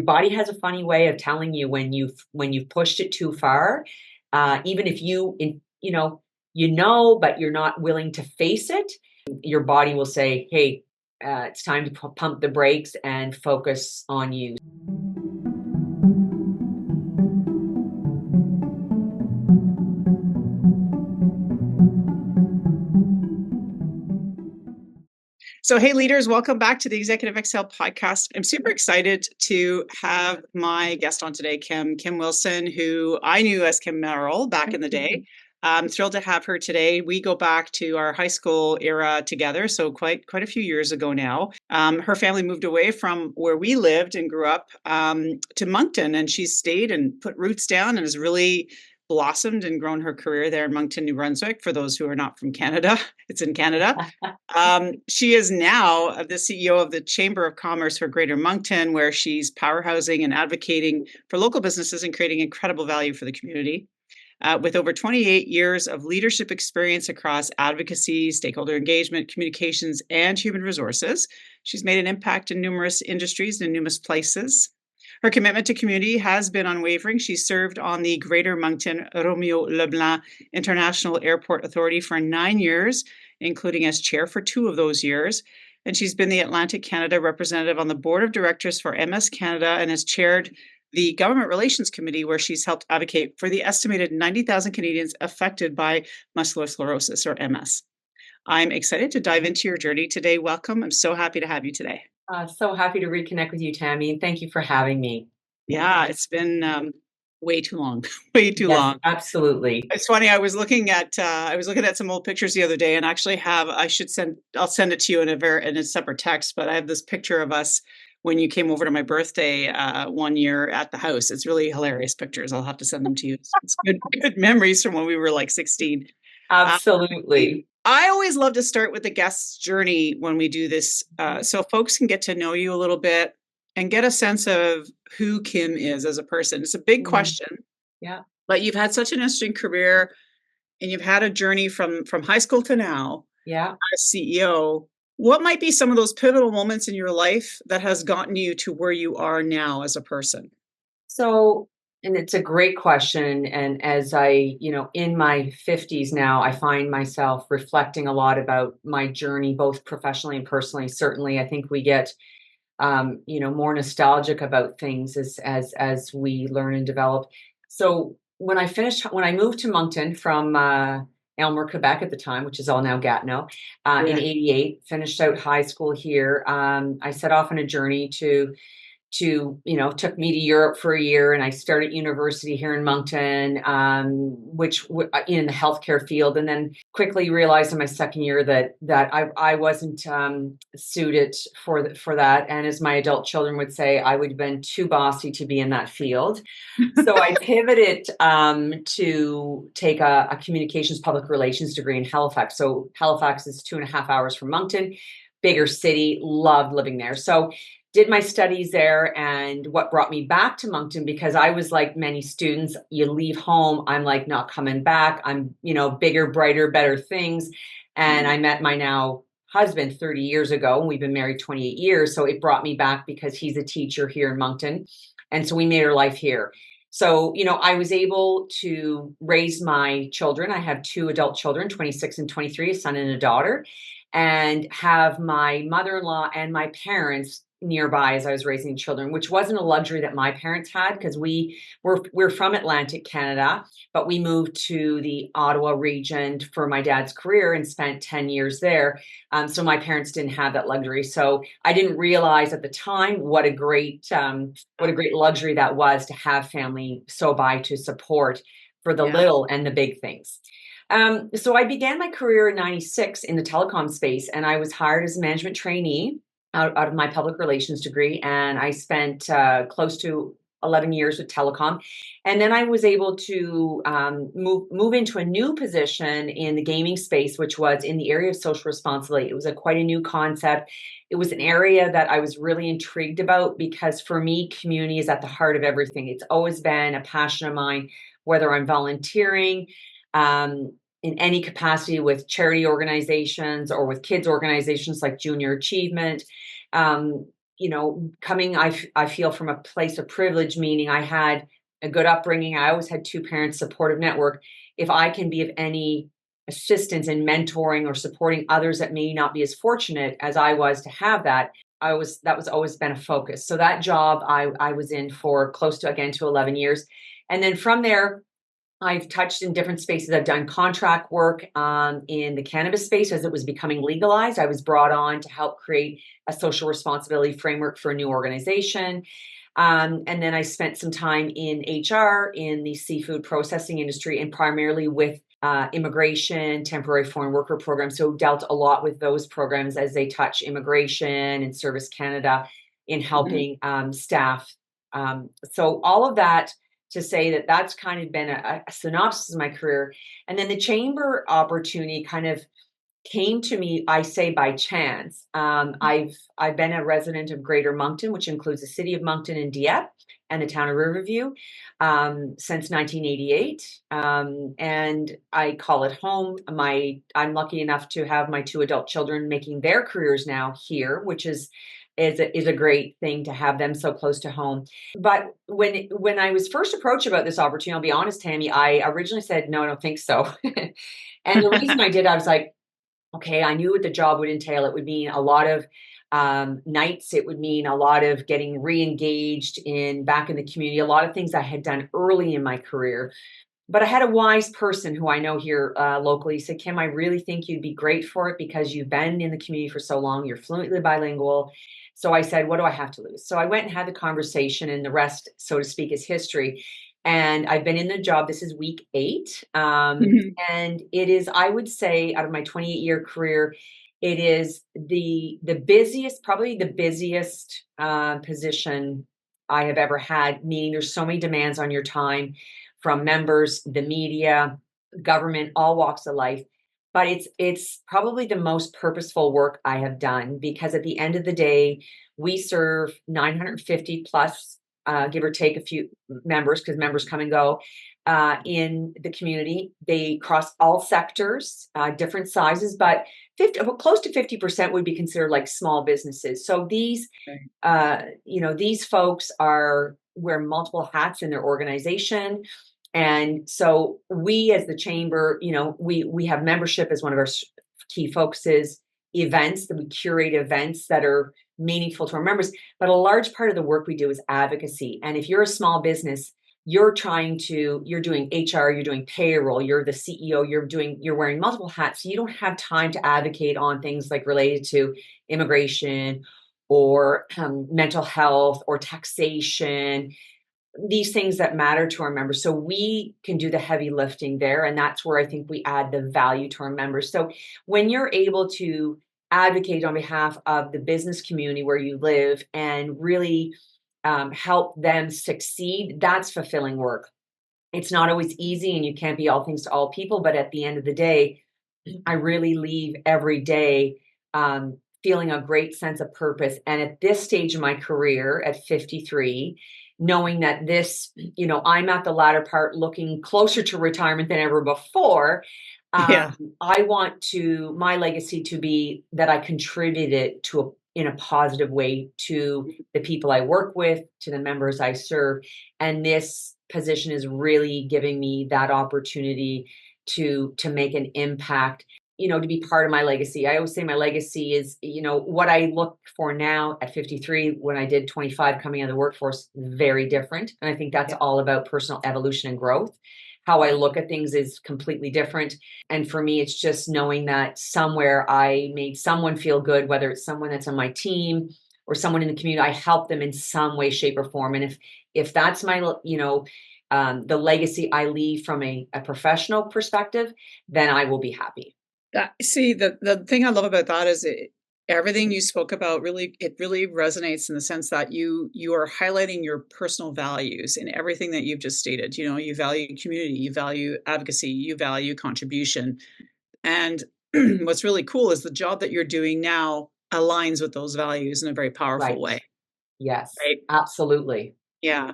body has a funny way of telling you when you've pushed it too far. Even if but you're not willing to face it, your body will say, "Hey, it's time to pump the brakes and focus on you." So, hey, leaders, welcome back to the Executive Excel podcast. I'm super excited to have my guest on today, Kim Wilson, who I knew as Kim Merrill back in the day. I'm thrilled to have her today. We go back to our high school era together, so quite a few years ago now. Her family moved away from where we lived and grew up to Moncton, and she's stayed and put roots down and has really blossomed and grown her career there in Moncton, New Brunswick. For those who are not from Canada, it's in Canada. She is now the CEO of the Chamber of Commerce for Greater Moncton, where she's powerhousing and advocating for local businesses and creating incredible value for the community. With over 28 years of leadership experience across advocacy, stakeholder engagement, communications, and human resources, she's made an impact in numerous industries and numerous places. Her commitment to community has been unwavering. She served on the Greater Moncton Romeo Leblanc International Airport Authority for 9 years, including as chair for 2 of those years. And she's been the Atlantic Canada representative on the board of directors for MS Canada and has chaired the Government Relations Committee, where she's helped advocate for the estimated 90,000 Canadians affected by muscular sclerosis, or MS. I'm excited to dive into your journey today. Welcome. I'm so happy to have you today. So happy to reconnect with you, Tammy. Thank you for having me. Yeah, it's been way too long, way too Yes, long. absolutely. It's funny. I was looking at some old pictures the other day, and actually I'll send it to you in a separate text. But I have this picture of us when you came over to my birthday one year at the house. It's really hilarious pictures. I'll have to send them to you. It's good memories from when we were like 16. Absolutely. I always love to start with the guest's journey when we do this, so folks can get to know you a little bit and get a sense of who Kim is as a person. It's a big question, Yeah. but you've had such an interesting career, and you've had a journey from high school to now Yeah. as CEO. What might be some of those pivotal moments in your life that has gotten you to where you are now as a person? And it's a great question. And as in my 50s now, I find myself reflecting a lot about my journey, both professionally and personally. Certainly, I think we get, more nostalgic about things as we learn and develop. So when I moved to Moncton from Aylmer, Quebec at the time, which is all now Gatineau, in Yeah. '88, finished out high school here. I set off on a journey took me to Europe for a year, and I started university here in Moncton, in the healthcare field, and then quickly realized in my second year that I wasn't suited for that, and as my adult children would say, I would have been too bossy to be in that field. So I pivoted to take a communications public relations degree in Halifax. So Halifax is 2.5 hours from Moncton, bigger city. Loved living there. So did my studies there, and what brought me back to Moncton, because I was like many students, you leave home, I'm like not coming back. I'm, bigger, brighter, better things. And I met my now husband 30 years ago, and we've been married 28 years. So it brought me back because he's a teacher here in Moncton. And so we made our life here. So, I was able to raise my children. I have 2 adult children, 26 and 23, a son and a daughter, and have my mother-in-law and my parents nearby as I was raising children, which wasn't a luxury that my parents had, because we're from Atlantic Canada, but we moved to the Ottawa region for my dad's career and spent 10 years there. So my parents didn't have that luxury. So I didn't realize at the time what a great luxury that was to have family so by to support for the little and the big things. So I began my career in '96 in the telecom space, and I was hired as a management trainee out of my public relations degree. And I spent close to 11 years with telecom. And then I was able to move into a new position in the gaming space, which was in the area of social responsibility. It was quite a new concept. It was an area that I was really intrigued about, because for me, community is at the heart of everything. It's always been a passion of mine, whether I'm volunteering, in any capacity with charity organizations or with kids organizations like Junior Achievement. coming, I feel from a place of privilege, meaning I had a good upbringing. I always had two parents, supportive network. If I can be of any assistance in mentoring or supporting others that may not be as fortunate as I was to have that, that was always been a focus. So that job I was in for close to, again, to 11 years. And then from there, I've touched in different spaces. I've done contract work in the cannabis space as it was becoming legalized. I was brought on to help create a social responsibility framework for a new organization. And then I spent some time in HR in the seafood processing industry and primarily with immigration, temporary foreign worker programs. So dealt a lot with those programs as they touch immigration and Service Canada in Mhm. helping staff. So all of that to say that that's kind of been a synopsis of my career. And then the chamber opportunity kind of came to me, I say by chance. I've been a resident of Greater Moncton, which includes the city of Moncton and Dieppe and the town of Riverview, since 1988, and I call it home. I'm lucky enough to have my two adult children making their careers now here, which is a great thing to have them so close to home. But when I was first approached about this opportunity, I'll be honest, Tammy, I originally said no, I don't think so. And the reason I did, I was like, okay, I knew what the job would entail. It would mean a lot of nights. It would mean a lot of getting re-engaged back in the community. A lot of things I had done early in my career. But I had a wise person who I know here locally said, Kim, I really think you'd be great for it because you've been in the community for so long. You're fluently bilingual. So I said, what do I have to lose? So I went and had the conversation, and the rest, so to speak, is history. And I've been in the job. This is week 8. Mhm. And it is, I would say, out of my 28-year career, it is the busiest, probably the busiest position I have ever had, meaning there's so many demands on your time from members, the media, government, all walks of life. But it's probably the most purposeful work I have done because at the end of the day, we serve 950 plus, give or take a few members, because members come and go in the community. They cross all sectors, different sizes, but 50, well, close to 50% would be considered like small businesses. So Right. these folks are wear multiple hats in their organization. And so we as the chamber, we have membership as one of our key focuses, events that we curate events that are meaningful to our members. But a large part of the work we do is advocacy. And if you're a small business, you're doing HR, you're doing payroll, you're the CEO, you're wearing multiple hats. So you don't have time to advocate on things like related to immigration or mental health or taxation, these things that matter to our members. So we can do the heavy lifting there. And that's where I think we add the value to our members. So when you're able to advocate on behalf of the business community where you live and really help them succeed, that's fulfilling work. It's not always easy and you can't be all things to all people. But at the end of the day, I really leave every day feeling a great sense of purpose. And at this stage of my career, at 53, knowing that I'm at the latter part looking closer to retirement than ever before. Um, Yeah. I want my legacy to be that I contributed in a positive way to the people I work with, to the members I serve. And this position is really giving me that opportunity to make an impact, to be part of my legacy. I always say my legacy is, what I look for now at 53, when I did 25 coming out of the workforce, very different. And I think that's Yeah. all about personal evolution and growth. How I look at things is completely different. And for me, it's just knowing that somewhere I made someone feel good, whether it's someone that's on my team or someone in the community, I help them in some way, shape, or form. And if that's the legacy I leave from a professional perspective, then I will be happy. See, the thing I love about that is everything you spoke about really resonates in the sense that you are highlighting your personal values in everything that you've just stated. You know, you value community, you value advocacy, you value contribution. And what's really cool is the job that you're doing now aligns with those values in a very powerful Right. way, Yes, right? absolutely. Yeah.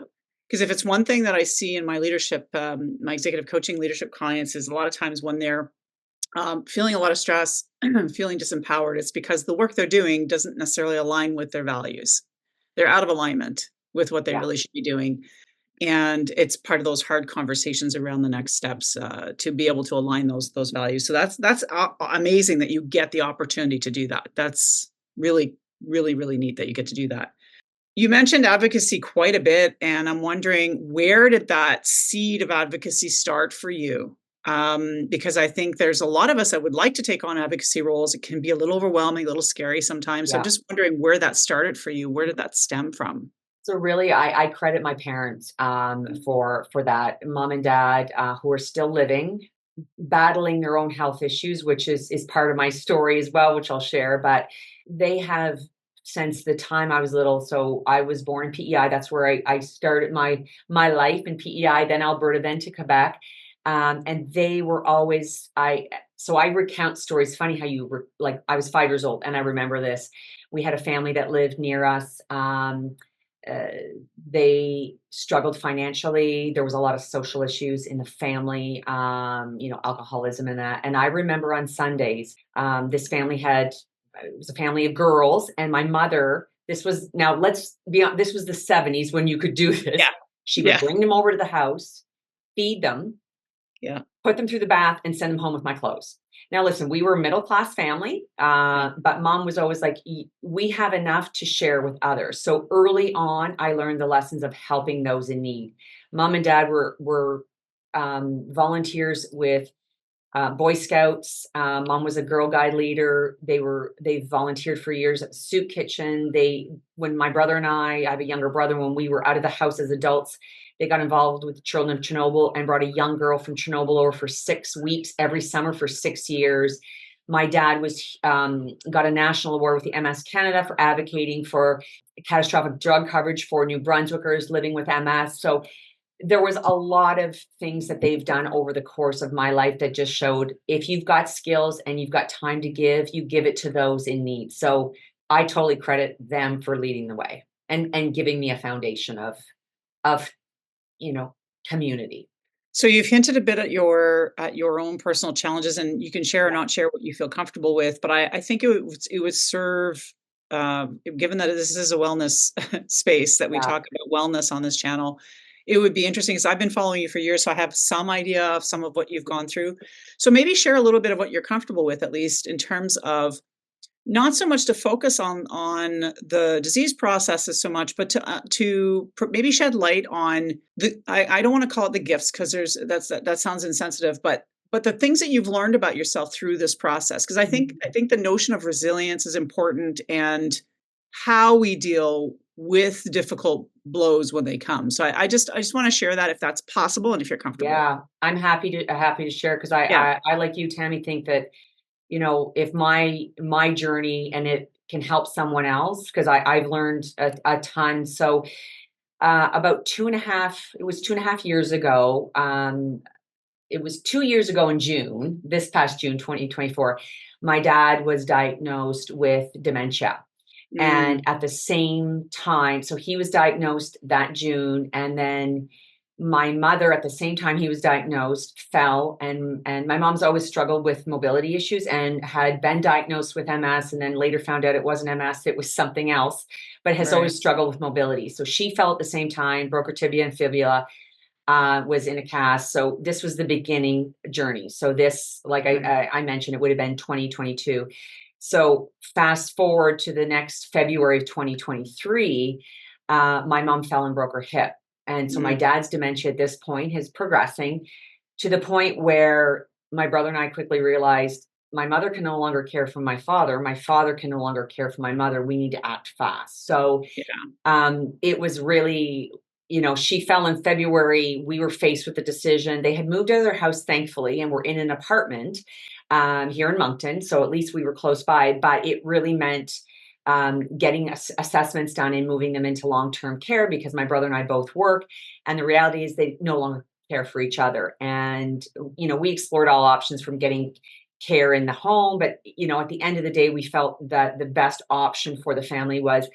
Because if it's one thing that I see in my leadership, my executive coaching leadership clients is a lot of times when they're feeling a lot of stress, feeling disempowered, it's because the work they're doing doesn't necessarily align with their values. They're out of alignment with what they Yeah. really should be doing. And it's part of those hard conversations around the next steps to be able to align those values. So that's amazing that you get the opportunity to do that. That's really, really, really neat that you get to do that. You mentioned advocacy quite a bit, and I'm wondering, where did that seed of advocacy start for you? Because I think there's a lot of us that would like to take on advocacy roles. It can be a little overwhelming, a little scary sometimes. So I'm Yeah. just wondering where that started for you. Where did that stem from? So really, I credit my parents for that. Mom and dad, who are still living, battling their own health issues, which is part of my story as well, which I'll share. But they have, since the time I was little. So I was born in PEI. That's where I started my life in PEI, then Alberta, then to Quebec. And they were always I. So I recount stories. Funny how you were like, I was 5 years old, and I remember this. We had a family that lived near us. Uh, they struggled financially. There was a lot of social issues in the family, alcoholism and that. And I remember on Sundays, this family had, it was a family of girls, and my mother, this was, now let's be honest, this was the 70s when you could do this. Yeah, She would yeah, bring them over to the house, feed them, yeah, put them through the bath, and send them home with my clothes. Now, listen, we were a middle class family, yeah. but mom was always like, we have enough to share with others. So early on, I learned the lessons of helping those in need. Mom and dad were volunteers with Boy Scouts. Mom was a Girl Guide leader. They volunteered for years at the soup kitchen. When my brother and I have a younger brother, when we were out of the house as adults, they got involved with the children of Chernobyl and brought a young girl from Chernobyl over for 6 weeks every summer for 6 years. My dad got a national award with the MS Canada for advocating for catastrophic drug coverage for New Brunswickers living with MS. So there was a lot of things that they've done over the course of my life that just showed, if you've got skills and you've got time to give, you give it to those in need. So I totally credit them for leading the way and giving me a foundation of community. So you've hinted a bit at your own personal challenges, and you can share or Yeah, not share what you feel comfortable with. But I think it would serve, given that this is a wellness space that we yeah, talk about wellness on this channel. It would be interesting because I've been following you for years, so I have some idea of some of what you've gone through. So maybe share a little bit of what you're comfortable with, at least in terms of not so much to focus on the disease processes so much, but maybe shed light on I don't want to call it the gifts because that sounds insensitive, but the things that you've learned about yourself through this process. Because I think the notion of resilience is important, and how we deal with difficult blows when they come. So I just want to share that if that's possible and if you're comfortable. yeah. I'm happy to share, because I, Yeah. I I like you, Tammy, think that if my journey and it can help someone else, because I've learned a ton. So about it was 2.5 years ago. It was 2 years ago in June, this past June 2024, my dad was diagnosed with dementia. And Mm, at the same time, so he was diagnosed that June, and then my mother, at the same time he was diagnosed, fell, and my mom's always struggled with mobility issues and had been diagnosed with MS, and then later found out it wasn't MS, it was something else, but has right. always struggled with mobility. So she fell at the same time, broke her tibia and fibula, was in a cast. So this was the beginning journey. So this, like Right. I mentioned, it would have been 2022. So fast forward to the next February of 2023, my mom fell and broke her hip. And so my Mm, dad's dementia at this point is progressing to the point where my brother and I quickly realized my mother can no longer care for my father. My father can no longer care for my mother. We need to act fast. So yeah. it was really, she fell in February. We were faced with the decision. They had moved out of their house, thankfully, and were in an apartment here in Moncton. So at least we were close by, but it really meant getting assessments done and moving them into long-term care, because my brother and I both work. And the reality is they no longer care for each other. And, we explored all options from getting care in the home. But, at the end of the day, we felt that the best option for the family was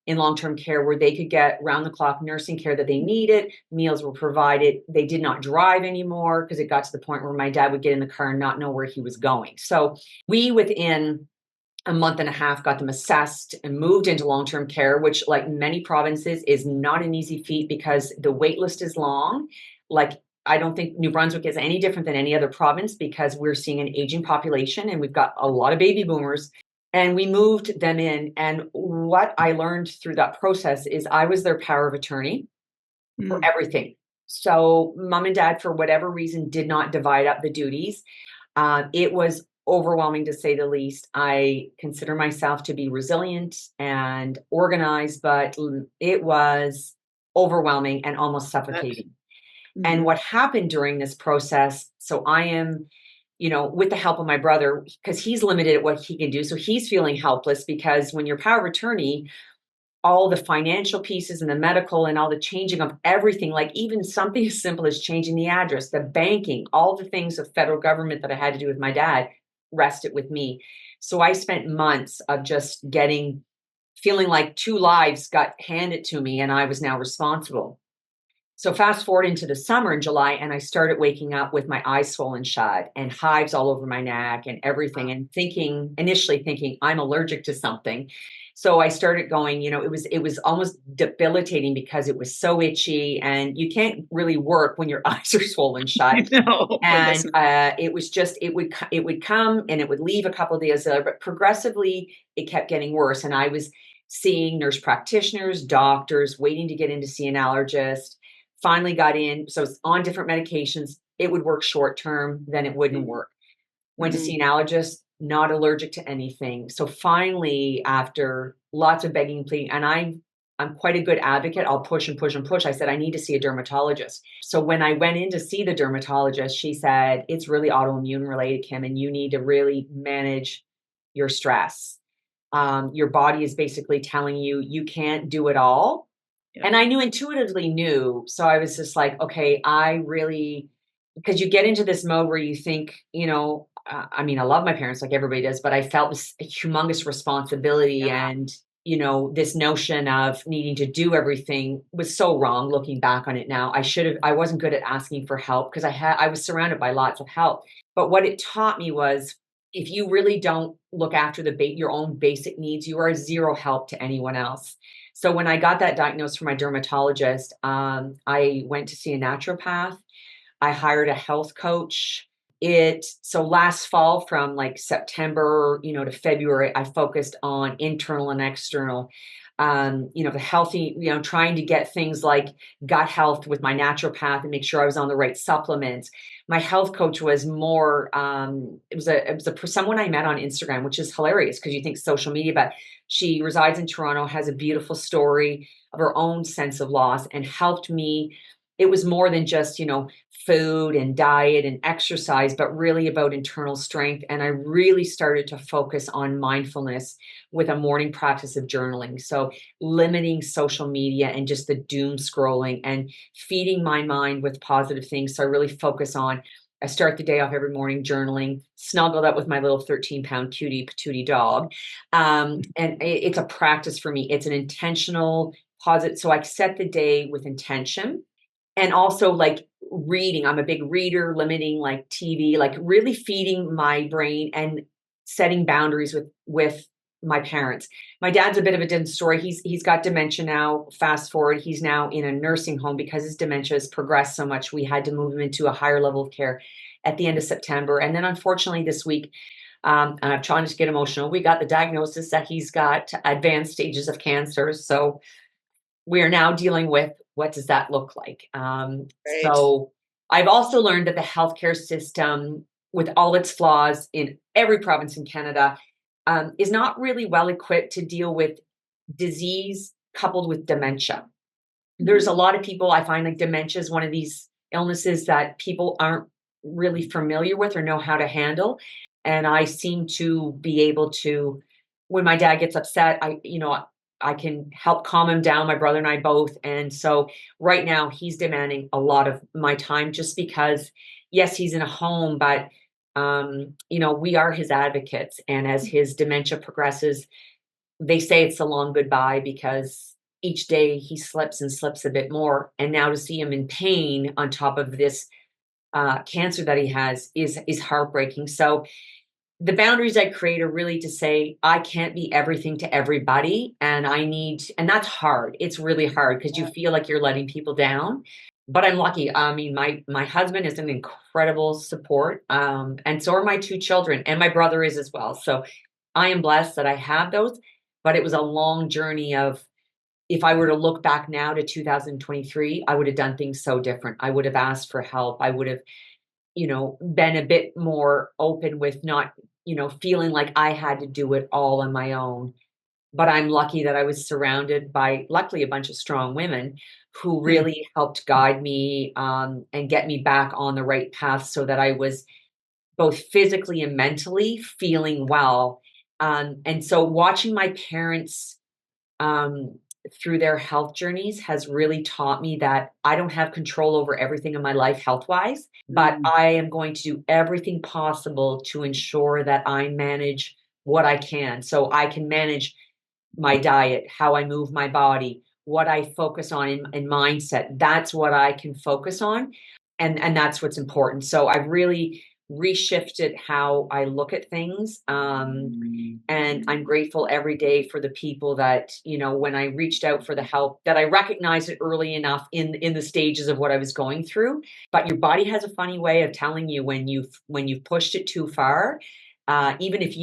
in long-term care, where they could get round-the-clock nursing care that they needed. Meals were provided. They did not drive anymore, because it got to the point where my dad would get in the car and not know where he was going. So we, within a month and a half, got them assessed and moved into long-term care, which like many provinces is not an easy feat because the wait list is long. Like I don't think New Brunswick is any different than any other province because we're seeing an aging population and we've got a lot of baby boomers. And we moved them in. And what I learned through that process is I was their power of attorney for Mm. everything. So mom and dad, for whatever reason, did not divide up the duties. It was overwhelming to say the least. I consider myself to be resilient and organized, but it was overwhelming and almost suffocating. And Mm-hmm. what happened during this process, so I am, with the help of my brother, because he's limited at what he can do. So he's feeling helpless because when you're power of attorney, all the financial pieces and the medical and all the changing of everything, like even something as simple as changing the address, the banking, all the things of federal government that I had to do with my dad rested with me. So I spent months of just feeling like two lives got handed to me and I was now responsible. So fast forward into the summer in July, and I started waking up with my eyes swollen shut and hives all over my neck and everything, and initially thinking I'm allergic to something. So I started going, it was almost debilitating because it was so itchy, and you can't really work when your eyes are swollen shut. No, I guess And not. it was just it would come and it would leave a couple of days later, but progressively it kept getting worse. And I was seeing nurse practitioners, doctors, waiting to get in to see an allergist. Finally got in, so it's on different medications. It would work short term, then it wouldn't work. Went to Mm-hmm. see an allergist, not allergic to anything. So finally, after lots of begging, pleading, and I'm quite a good advocate. I'll push and push and push. I said, I need to see a dermatologist. So when I went in to see the dermatologist, she said, it's really autoimmune related, Kim, and you need to really manage your stress. Your body is basically telling you you can't do it all. Yeah. And I intuitively knew. So I was just like, okay, I really, because you get into this mode where you think, I mean, I love my parents like everybody does, but I felt this humongous responsibility Yeah. and, this notion of needing to do everything was so wrong looking back on it now. I wasn't good at asking for help because I was surrounded by lots of help. But what it taught me was if you really don't look after your own basic needs, you are zero help to anyone else. So when I got that diagnosed from my dermatologist, I went to see a naturopath. I hired a health coach. So last fall from like September, to February, I focused on internal and external. The healthy, trying to get things like gut health with my naturopath and make sure I was on the right supplements. My health coach was more, it was someone I met on Instagram, which is hilarious because you think social media, but she resides in Toronto, has a beautiful story of her own sense of loss and helped me. It was more than just, food and diet and exercise, but really about internal strength. And I really started to focus on mindfulness with a morning practice of journaling. So limiting social media and just the doom scrolling and feeding my mind with positive things. So I really focus on, I start the day off every morning journaling, snuggled up with my little 13-pound cutie patootie dog. And it's a practice for me. It's an intentional positive. So I set the day with intention and also like reading. I'm a big reader, limiting like TV, like really feeding my brain and setting boundaries with my parents. My dad's a bit of a different story. He's got dementia now. Fast forward, he's now in a nursing home because his dementia has progressed so much. We had to move him into a higher level of care at the end of September. And then unfortunately this week, and I'm trying to get emotional, we got the diagnosis that he's got advanced stages of cancer. So we are now dealing with what does that look like. Right. So I've also learned that the healthcare system, with all its flaws in every province in Canada, is not really well equipped to deal with disease coupled with dementia. There's Mm-hmm. a lot of people, I find like dementia is one of these illnesses that people aren't really familiar with or know how to handle. And I seem to be able to, when my dad gets upset, I can help calm him down, my brother and I both. And so right now he's demanding a lot of my time just because, yes, he's in a home, but we are his advocates. And as his dementia progresses, they say it's a long goodbye because each day he slips and slips a bit more. And now to see him in pain on top of this cancer that he has is heartbreaking. So the boundaries I create are really to say, I can't be everything to everybody. And and that's hard. It's really hard because you feel like you're letting people down. But I'm lucky. I mean, my husband is an incredible support. And so are my two children, and my brother is as well. So I am blessed that I have those. But it was a long journey of, if I were to look back now to 2023, I would have done things so different. I would have asked for help. I would have, been a bit more open with not, feeling like I had to do it all on my own. But I'm lucky that I was surrounded by, luckily, a bunch of strong women who Mm, really helped guide me, and get me back on the right path so that I was both physically and mentally feeling well. And so watching my parents, um, through their health journeys has really taught me that I don't have control over everything in my life health wise, but mm, I am going to do everything possible to ensure that I manage what I can. So I can manage my diet, how I move my body, what I focus on in mindset. That's what I can focus on. And that's what's important. So I've really reshifted how I look at things. And I'm grateful every day for the people that, when I reached out for the help, that I recognized it early enough in the stages of what I was going through. But your body has a funny way of telling you when you've pushed it too far. Even if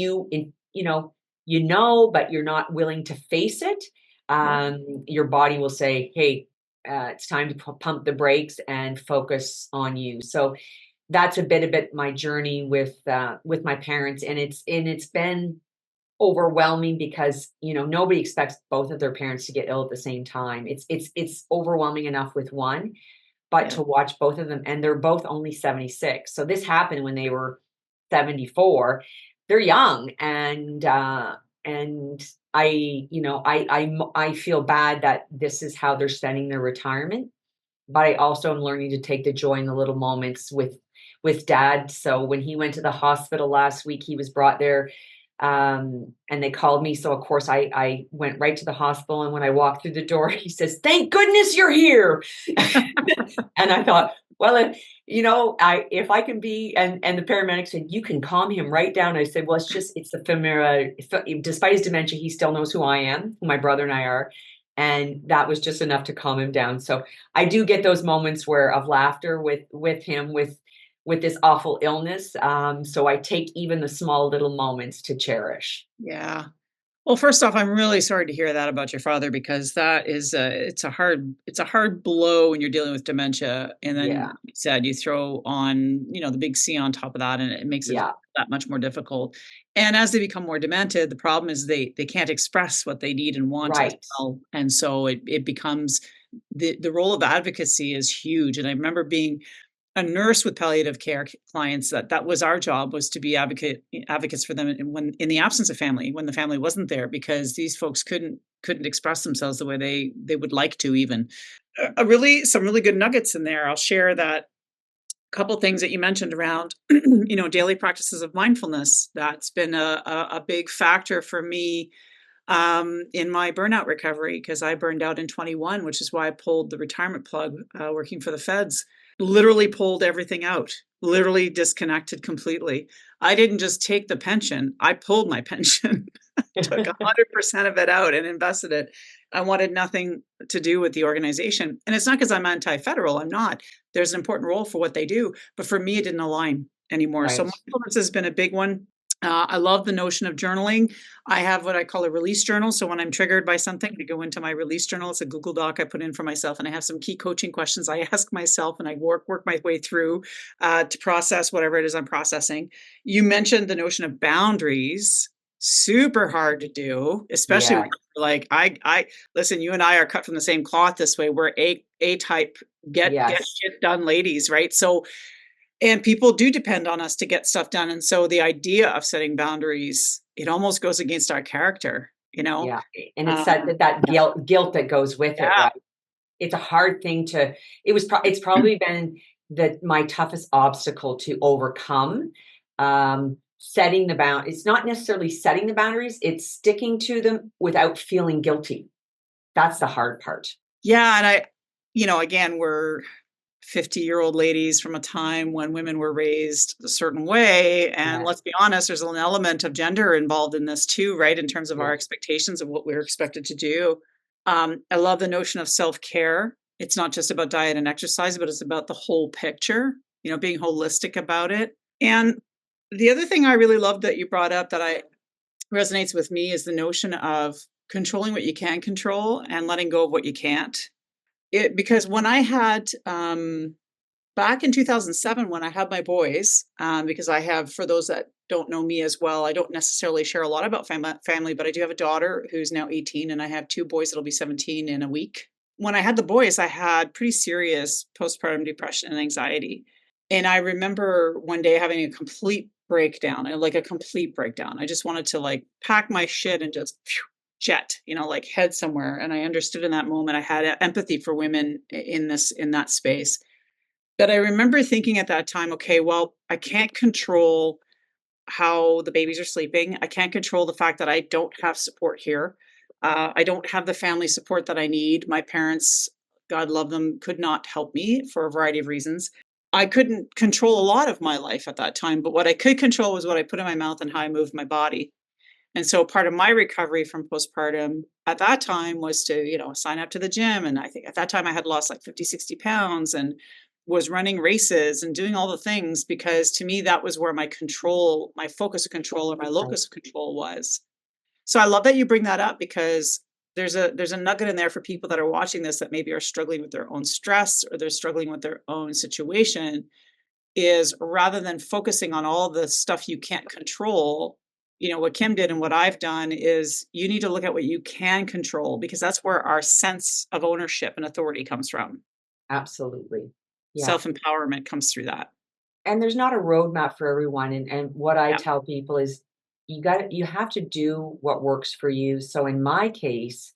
but you're not willing to face it, yeah. your body will say, hey, it's time to pump the brakes and focus on you. So that's a bit my journey with my parents, and it's been overwhelming because nobody expects both of their parents to get ill at the same time. It's overwhelming enough with one, but Yeah. to watch both of them, and they're both only 76. So this happened when they were 74. They're young, and I feel bad that this is how they're spending their retirement, but I also am learning to take the joy in the little moments with dad. So when he went to the hospital last week, he was brought there, and they called me. So of course I went right to the hospital. And when I walked through the door, he says, "Thank goodness you're here." And I thought, well, if I can be, and the paramedic said, "You can calm him right down." I said, well, it's the familiar, despite his dementia, he still knows who I am, who my brother and I are. And that was just enough to calm him down. So I do get those moments of laughter with him, with this awful illness. So I take even the small little moments to cherish. Yeah. Well, first off, I'm really sorry to hear that about your father because that is it's a hard blow when you're dealing with dementia, and then Yeah. you said you throw on, the big C on top of that, and it makes it Yeah. that much more difficult. And as they become more demented, the problem is they can't express what they need and want as Right. well, and so it becomes the role of advocacy is huge. And I remember being a nurse with palliative care clients, that was our job, was to be advocates for them when in the absence of family, when the family wasn't there, because these folks couldn't express themselves the way they would like to even. A really some really good nuggets in there. I'll share that couple things that you mentioned around daily practices of mindfulness. That's been a big factor for me in my burnout recovery, because I burned out in 21, which is why I pulled the retirement plug, working for the feds. Literally pulled everything out, literally disconnected completely. I didn't just take the pension, I pulled my pension, took 100% of it out and invested it. I wanted nothing to do with the organization. And it's not because I'm anti federal, I'm not. There's an important role for what they do. But for me, it didn't align anymore. So Right. mindfulness has been a big one. I love the notion of journaling. I have what I call a release journal. So when I'm triggered by something, I go into my release journal. It's a Google Doc I put in for myself, and I have some key coaching questions I ask myself, and I work my way through to process whatever it is I'm processing. You mentioned the notion of boundaries. Super hard to do, especially when Yeah. you're like I listen. You and I are cut from the same cloth this way. We're a type get Yes. shit done ladies, right? So and people do depend on us to get stuff done, and so the idea of setting boundaries, it almost goes against our character, you know? Yeah, and it's that Um, that that guilt that goes with it, yeah. right? It's a hard thing to it's probably been my toughest obstacle to overcome. Setting the bound It's not necessarily setting the boundaries, it's sticking to them without feeling guilty. That's the hard part. Yeah, and again, 50-year-old ladies from a time when women were raised a certain way. And Yeah. let's be honest, there's an element of gender involved in this too, right? In terms of our Yeah. expectations of what we're expected to do. I love the notion of self-care. It's not just about diet and exercise, but it's about the whole picture, being holistic about it. And the other thing I really love that you brought up that I resonates with me is the notion of controlling what you can control and letting go of what you can't. Because when I had back in 2007, when I had my boys, because I have, for those that don't know me as well, I don't necessarily share a lot about family, but I do have a daughter who's now 18, and I have two boys that'll be 17 in a week. When I had the boys, I had pretty serious postpartum depression and anxiety. And I remember one day having a complete breakdown, like a complete breakdown. I just wanted to like pack my shit and just jet, like head somewhere. And I understood in that moment, I had empathy for women in that space. But I remember thinking at that time, okay, well, I can't control how the babies are sleeping. I can't control the fact that I don't have support here. I don't have the family support that I need. My parents, God love them, could not help me for a variety of reasons. I couldn't control a lot of my life at that time, but what I could control was what I put in my mouth and how I moved my body. And so part of my recovery from postpartum at that time was to, sign up to the gym. And I think at that time I had lost like 50, 60 pounds and was running races and doing all the things because to me, that was where my control, my focus of control or my Right. locus of control was. So I love that you bring that up because there's a nugget in there for people that are watching this that maybe are struggling with their own stress or they're struggling with their own situation is rather than focusing on all the stuff you can't control, what Kim did and what I've done is you need to look at what you can control because that's where our sense of ownership and authority comes from. Absolutely. Yeah. Self-empowerment comes through that. And there's not a roadmap for everyone, and what I Yeah. tell people is you have to do what works for you. So in my case,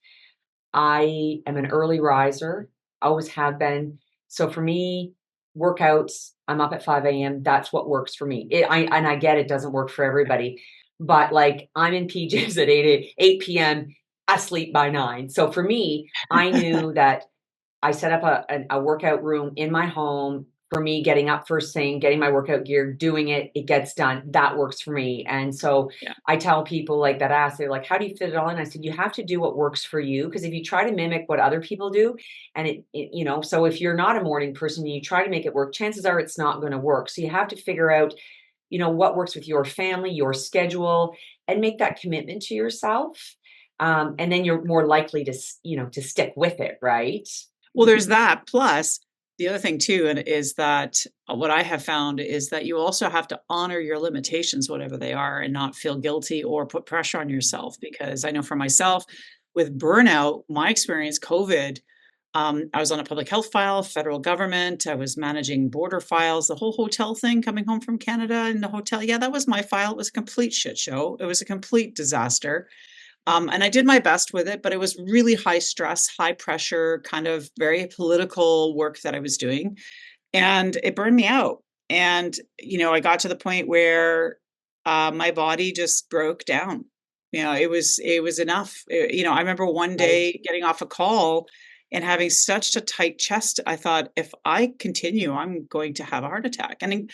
I am an early riser, always have been. So for me, workouts, I'm up at 5 AM, that's what works for me. I get it doesn't work for everybody, but, like, I'm in PJs at 8 PM, asleep by 9. So for me, I knew that I set up a workout room in my home for me getting up first thing, getting my workout gear, doing it, it gets done. That works for me. And so Yeah. I tell people like that ask, they're like, how do you fit it all in? I said, you have to do what works for you. Because if you try to mimic what other people do, and so if you're not a morning person and you try to make it work, chances are it's not going to work. So you have to figure out, what works with your family, your schedule, and make that commitment to yourself. And then you're more likely to stick with it, right? Well, there's that. Plus, the other thing too, and is that what I have found is that you also have to honor your limitations, whatever they are, and not feel guilty or put pressure on yourself. Because I know for myself, with burnout, my experience, COVID, I was on a public health file, federal government. I was managing border files, the whole hotel thing, coming home from Canada in the hotel. Yeah, that was my file. It was a complete shit show. It was a complete disaster. And I did my best with it, but it was really high stress, high pressure, kind of very political work that I was doing. And it burned me out. And, I got to the point where my body just broke down. It was enough. I remember one Right. day getting off a call and having such a tight chest. I thought, if I continue, I'm going to have a heart attack. And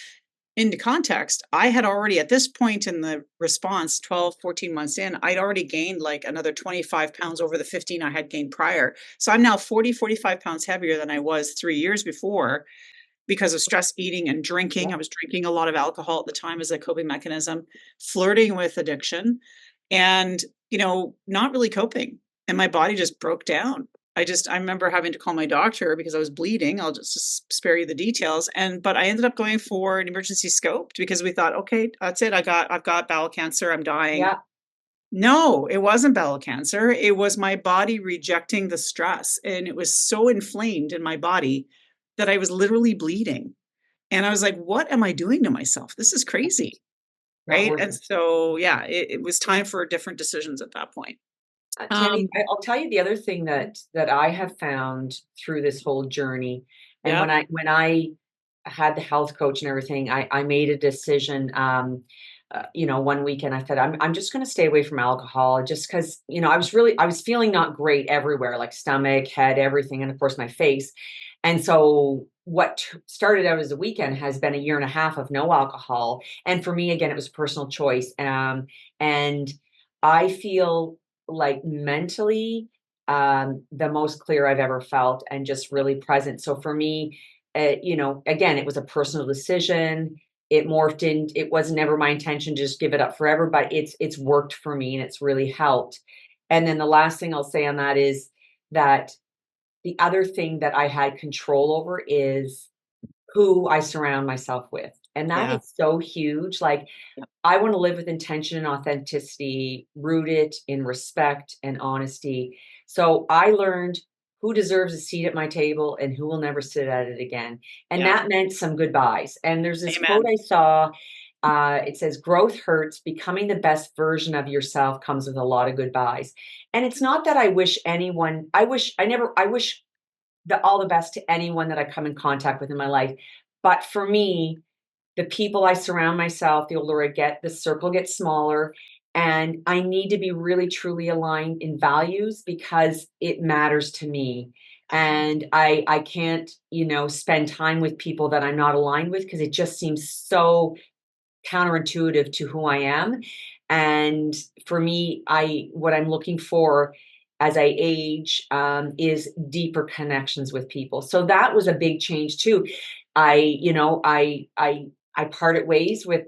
into context, I had already at this point in the response, 12, 14 months in, I'd already gained like another 25 pounds over the 15 I had gained prior. So I'm now 40, 45 pounds heavier than I was 3 years before because of stress eating and Yeah. drinking. I was drinking a lot of alcohol at the time as a coping mechanism, flirting with addiction, and, not really coping. And my body just broke down. I remember having to call my doctor because I was bleeding. I'll just spare you the details. But I ended up going for an emergency scope because we thought, okay, that's it. I've got bowel cancer. I'm dying. Yeah. No, it wasn't bowel cancer. It was my body rejecting the stress. And it was so inflamed in my body that I was literally bleeding. And I was like, what am I doing to myself? This is crazy. Not Right. worth And it. so, yeah, it was time for different decisions at that point. Tammy, Um, I'll tell you the other thing that I have found through this whole journey, and yeah. when I had the health coach and everything, I made a decision. One weekend I said I'm just going to stay away from alcohol, just because I was feeling not great everywhere, like stomach, head, everything, and of course my face. And so what started out as a weekend has been a year and a half of no alcohol. And for me, again, it was personal choice. And I feel like mentally, the most clear I've ever felt and just really present. So for me, again, it was a personal decision. It morphed in, it was never my intention to just give it up forever, but it's worked for me and it's really helped. And then the last thing I'll say on that is that the other thing that I had control over is who I surround myself with. And that Yeah. is so huge. Like, Yeah. I want to live with intention and authenticity, rooted in respect and honesty. So I learned who deserves a seat at my table and who will never sit at it again. And Yeah. that meant some goodbyes. And there's this quote Amen. I saw. It says, growth hurts. Becoming the best version of yourself comes with a lot of goodbyes. And it's not that I wish anyone, I wish all the best to anyone that I come in contact with in my life. But for me, the people I surround myself, the older I get, the circle gets smaller. And I need to be really truly aligned in values because it matters to me. And I can't, spend time with people that I'm not aligned with because it just seems so counterintuitive to who I am. And for me, what I'm looking for as I age is deeper connections with people. So that was a big change too. I parted ways with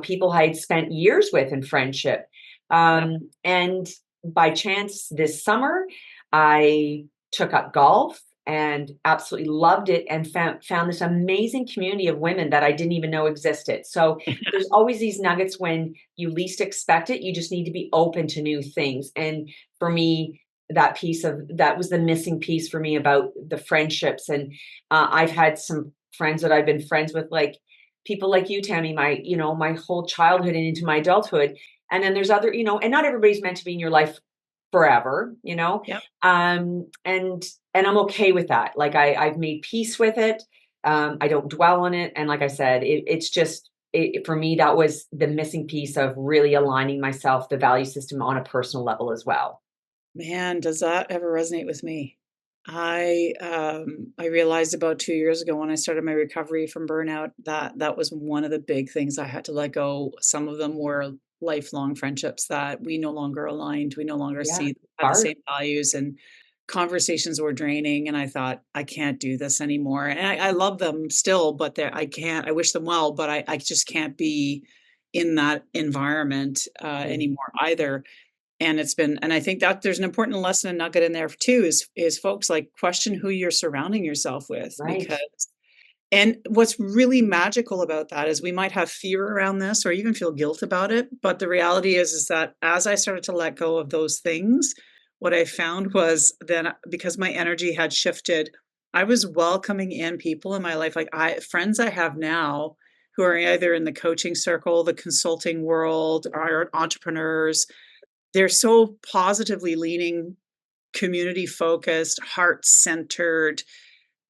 people I had spent years with in friendship. Yeah. And by chance this summer, I took up golf and absolutely loved it and found this amazing community of women that I didn't even know existed. So there's always these nuggets when you least expect it. You just need to be open to new things. And for me, that was the missing piece for me about the friendships. And I've had some friends that I've been friends with, like people like you, Tammy, my whole childhood and into my adulthood. And then there's other, and not everybody's meant to be in your life forever. Yep. And I'm okay with that. Like I've made peace with it. I don't dwell on it. And like I said, it's just for me, that was the missing piece of really aligning myself, the value system on a personal level as well. Man, does that ever resonate with me? I realized about 2 years ago when I started my recovery from burnout that that was one of the big things I had to let go. Some of them were lifelong friendships that we no longer aligned, we no longer Yeah. had the Hard. same values, and conversations were draining, and I thought, "I can't do this anymore." And I love them still, but I can't. I wish them well, but I just can't be in that environment, Mm. anymore either. And it's been and I think that there's an important lesson and nugget in there too is folks, like, question who you're surrounding yourself with, Right. because and what's really magical about that is we might have fear around this or even feel guilt about it, but the reality is that as I started to let go of those things, what I found was then because my energy had shifted, I was welcoming in people in my life, like, friends I have now who are either in the coaching circle, the consulting world, or entrepreneurs. They're so positively leaning, community focused, heart centered,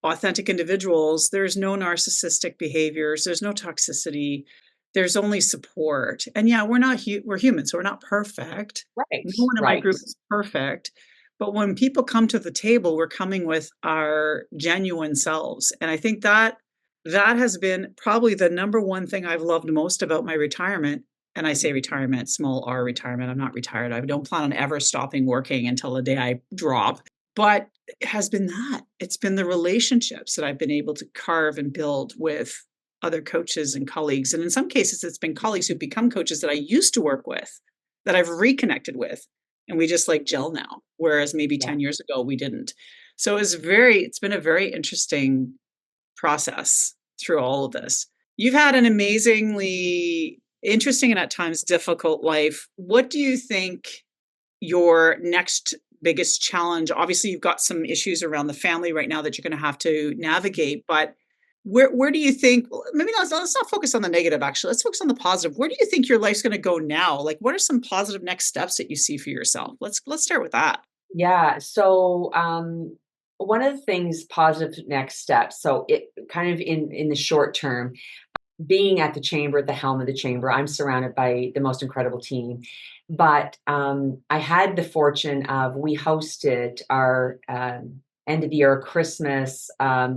authentic individuals. There's no narcissistic behaviors, there's no toxicity, there's only support. And yeah, we're humans, so we're not perfect. Right. No one in my Right. group is perfect. But when people come to the table, we're coming with our genuine selves. And I think that that has been probably the number one thing I've loved most about my retirement. And I say retirement, small r retirement. I'm not retired. I don't plan on ever stopping working until the day I drop. But it has been that. It's been the relationships that I've been able to carve and build with other coaches and colleagues. And in some cases, it's been colleagues who've become coaches that I used to work with, that I've reconnected with. And we just like gel now, whereas maybe Yeah. 10 years ago we didn't. So it's been a very interesting process through all of this. You've had an amazingly interesting and at times difficult life. What do you think your next biggest challenge? Obviously, you've got some issues around the family right now that you're going to have to navigate, but where do you think, well, maybe let's not focus on the negative, actually. Let's focus on the positive. Where do you think your life's going to go now? Like, what are some positive next steps that you see for yourself? Let's start with that. Yeah. So one of the things, positive next steps. So it kind of in the short term, being at the chamber, at the helm of the chamber, I'm surrounded by the most incredible team. But I had the fortune of we hosted our end of the year Christmas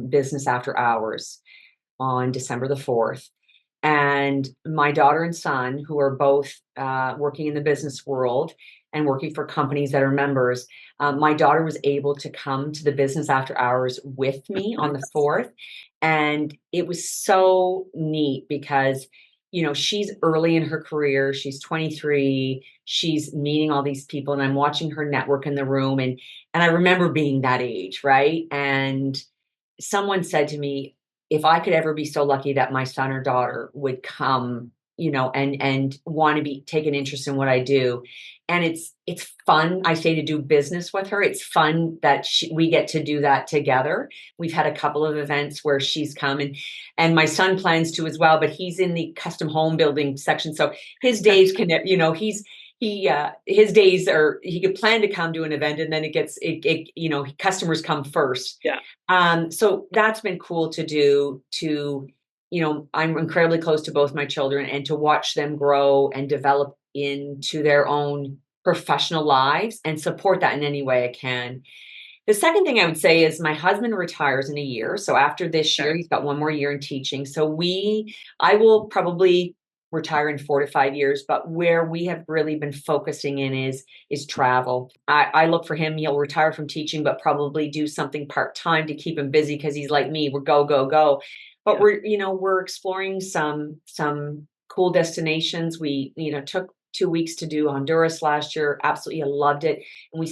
business after hours on December the 4th. And my daughter and son, who are both working in the business world and working for companies that are members, my daughter was able to come to the business after hours with me on the 4th. And it was so neat because, she's early in her career. She's 23. She's meeting all these people, and I'm watching her network in the room. And I remember being that age, right? And someone said to me, if I could ever be so lucky that my son or daughter would come, and want to be take an interest in what I do. And it's fun, I say, to do business with her. It's fun that we get to do that together. We've had a couple of events where she's come, and my son plans to as well, but he's in the custom home building section. So his days can, his days are, he could plan to come to an event, and then customers come first. Yeah. So that's been cool to do. I'm incredibly close to both my children, and to watch them grow and develop into their own professional lives and support that in any way I can. The second thing I would say is my husband retires in a year. So after this year, he's got one more year in teaching. So I will probably retire in 4 to 5 years, but where we have really been focusing in is travel. I look for him. He'll retire from teaching, but probably do something part-time to keep him busy, because he's like me. We're go, go, go. But we're exploring some cool destinations. We, took 2 weeks to do Honduras last year. Absolutely, I loved it. And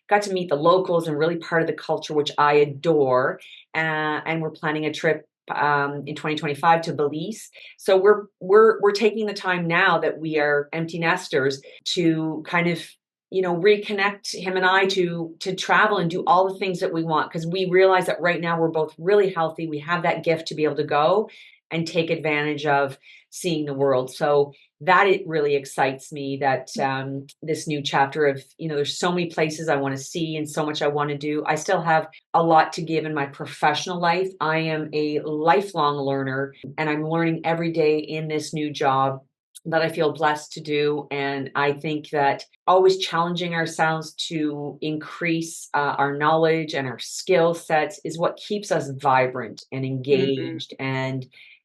got to meet the locals and really part of the culture, which I adore. And we're planning a trip in 2025 to Belize. So we're taking the time now that we are empty nesters to kind of, reconnect him and I to travel and do all the things that we want, because we realize that right now we're both really healthy. We have that gift to be able to go and take advantage of seeing the world. So that it really excites me, that this new chapter of, there's so many places I want to see and so much I want to do. I still have a lot to give in my professional life. I am a lifelong learner, and I'm learning every day in this new job that I feel blessed to do. And I think that always challenging ourselves to increase our knowledge and our skill sets is what keeps us vibrant and engaged and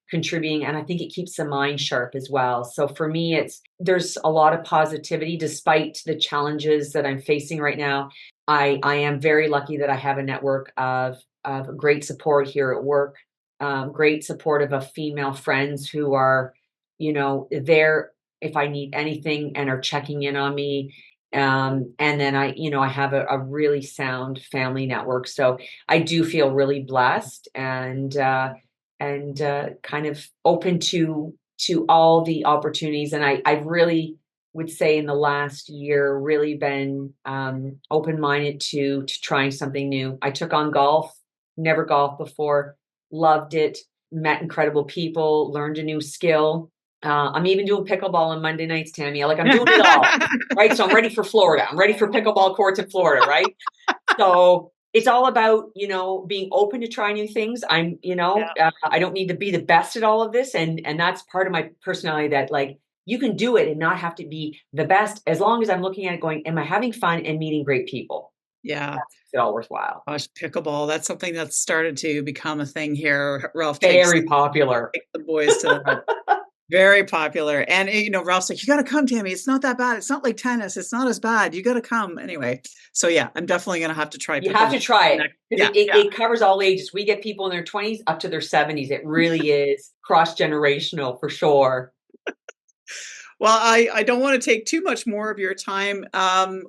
contributing. And I think it keeps the mind sharp as well. So for me, there's a lot of positivity despite the challenges that I'm facing right now. I am very lucky that I have a network of great support here at work, great support of female friends who are, there if I need anything and are checking in on me. And then I have a really sound family network. So I do feel really blessed and kind of open to all the opportunities. And I really would say in the last year, really been open-minded to trying something new. I took on golf, never golfed before, loved it, met incredible people, learned a new skill. I'm even doing pickleball on Monday nights, Tammy. I'm doing it all, right? So I'm ready for Florida. I'm ready for pickleball courts in Florida, right? So it's all about, being open to try new things. I don't need to be the best at all of this. And that's part of my personality, that you can do it and not have to be the best, as long as I'm looking at it going, am I having fun and meeting great people? Yeah. That's it all worthwhile. Gosh, pickleball, that's something that's started to become a thing here. Ralph Very popular. takes the boys to that. Very popular. And, Ralph's like, you got to come, Tammy. It's not that bad. It's not like tennis. It's not as bad. You got to come. Anyway. So yeah, I'm definitely going to have to try. You have to try it. It covers all ages. We get people in their 20s up to their 70s. It really is cross-generational for sure. Well, I don't want to take too much more of your time.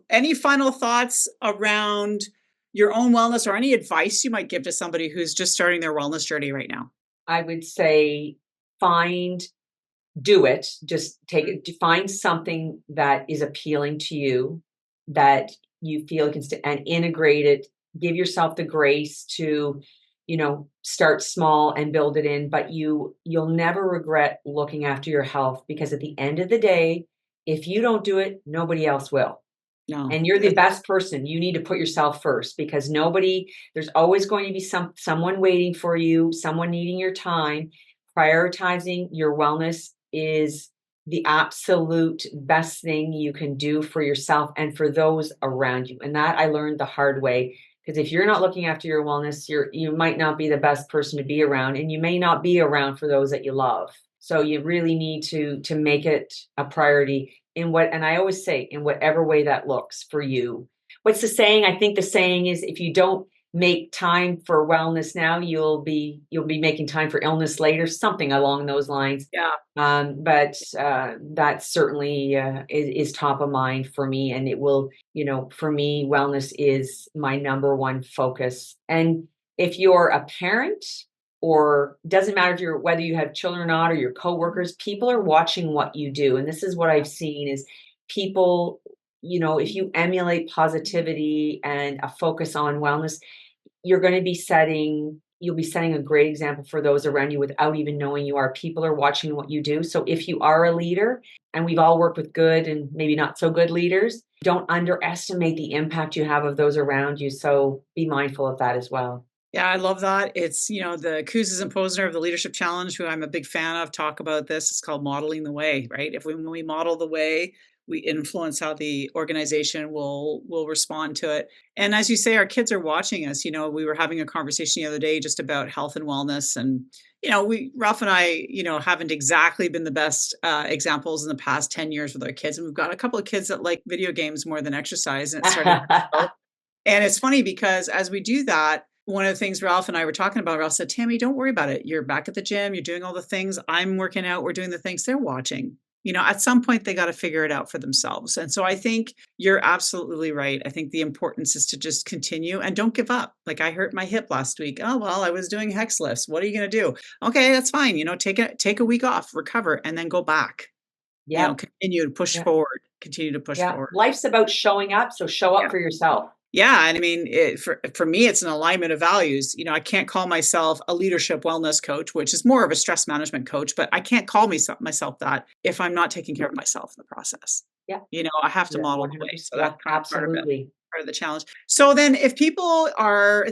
Any final thoughts around your own wellness, or any advice you might give to somebody who's just starting their wellness journey right now? I would say do it. Just find something that is appealing to you, that you feel and integrate it. Give yourself the grace to, start small and build it in, but you'll never regret looking after your health, because at the end of the day, if you don't do it, nobody else will. No. And you're the best person. You need to put yourself first, because there's always going to be someone waiting for you, someone needing your time. Prioritizing your wellness is the absolute best thing you can do for yourself and for those around you. And that I learned the hard way, Because if you're not looking after your wellness, you might not be the best person to be around, and you may not be around for those that you love. So you really need to make it a priority and I always say, in whatever way that looks for you. What's the saying? I think the saying is, if you don't make time for wellness now, you'll be making time for illness later, something along those lines. Yeah. But that certainly is top of mind for me, and it will, for me, wellness is my number one focus. And if you're a parent, or doesn't matter if whether you have children or not, or your coworkers, people are watching what you do, and this is what I've seen is people. If you emulate positivity and a focus on wellness, you'll be setting a great example for those around you without even knowing you are. People are watching what you do. So if you are a leader, and we've all worked with good and maybe not so good leaders, don't underestimate the impact you have of those around you. So be mindful of that as well. Yeah, I love that. It's, the Kouzes and Posner of the Leadership Challenge, who I'm a big fan of, talk about this. It's called modeling the way, right? When we model the way, we influence how the organization will respond to it. And as you say, our kids are watching us. We were having a conversation the other day just about health and wellness. And, Ralph and I, haven't exactly been the best examples in the past 10 years with our kids. And we've got a couple of kids that like video games more than exercise. And it started. And it's funny because as we do that, one of the things Ralph and I were talking about, Ralph said, Tammy, don't worry about it. You're back at the gym. You're doing all the things. I'm working out. We're doing the things. They're watching. At some point, they got to figure it out for themselves. And so I think you're absolutely right. I think the importance is to just continue and don't give up. Like, I hurt my hip last week. Oh, well, I was doing hex lifts. What are you going to do? Okay, that's fine. Take a week off, recover, and then go back. Yeah. Continue to push forward. Continue to push forward. Life's about showing up. So show up for yourself. Yeah. And I mean, for me, it's an alignment of values. I can't call myself a leadership wellness coach, which is more of a stress management coach, but I can't call myself that if I'm not taking care of myself in the process. Yeah. I have to model the way. So that's kind of part of the challenge. So then if people are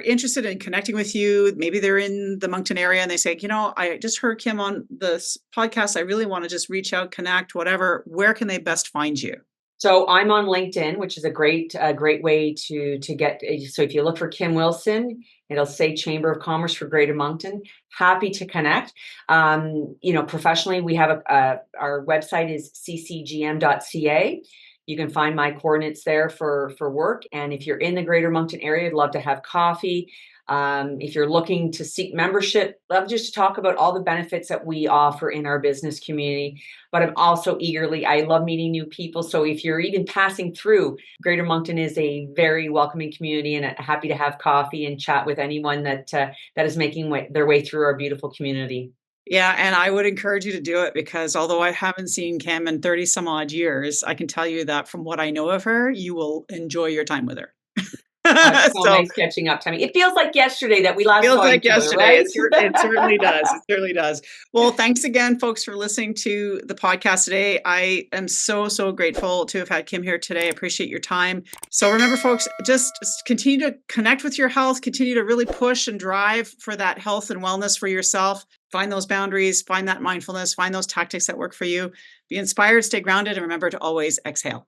interested in connecting with you, maybe they're in the Moncton area and they say, I just heard Kim on this podcast. I really want to just reach out, connect, whatever. Where can they best find you? So I'm on LinkedIn, which is a great way to get. So if you look for Kim Wilson, it'll say Chamber of Commerce for Greater Moncton. Happy to connect. Professionally, we have our website is ccgm.ca. You can find my coordinates there for work. And if you're in the Greater Moncton area, I'd love to have coffee. If you're looking to seek membership, love just to talk about all the benefits that we offer in our business community. But I'm also I love meeting new people. So if you're even passing through, Greater Moncton is a very welcoming community, and happy to have coffee and chat with anyone that is making their way through our beautiful community. Yeah, and I would encourage you to do it, because although I haven't seen Kim in 30 some odd years, I can tell you that from what I know of her, you will enjoy your time with her. It's so nice catching up, Tammy. It feels like yesterday that we last saw each other, right? It certainly does. It certainly does. Well, thanks again, folks, for listening to the podcast today. I am so, so grateful to have had Kim here today. I appreciate your time. So remember, folks, just continue to connect with your health, continue to really push and drive for that health and wellness for yourself. Find those boundaries, find that mindfulness, find those tactics that work for you. Be inspired, stay grounded, and remember to always exhale.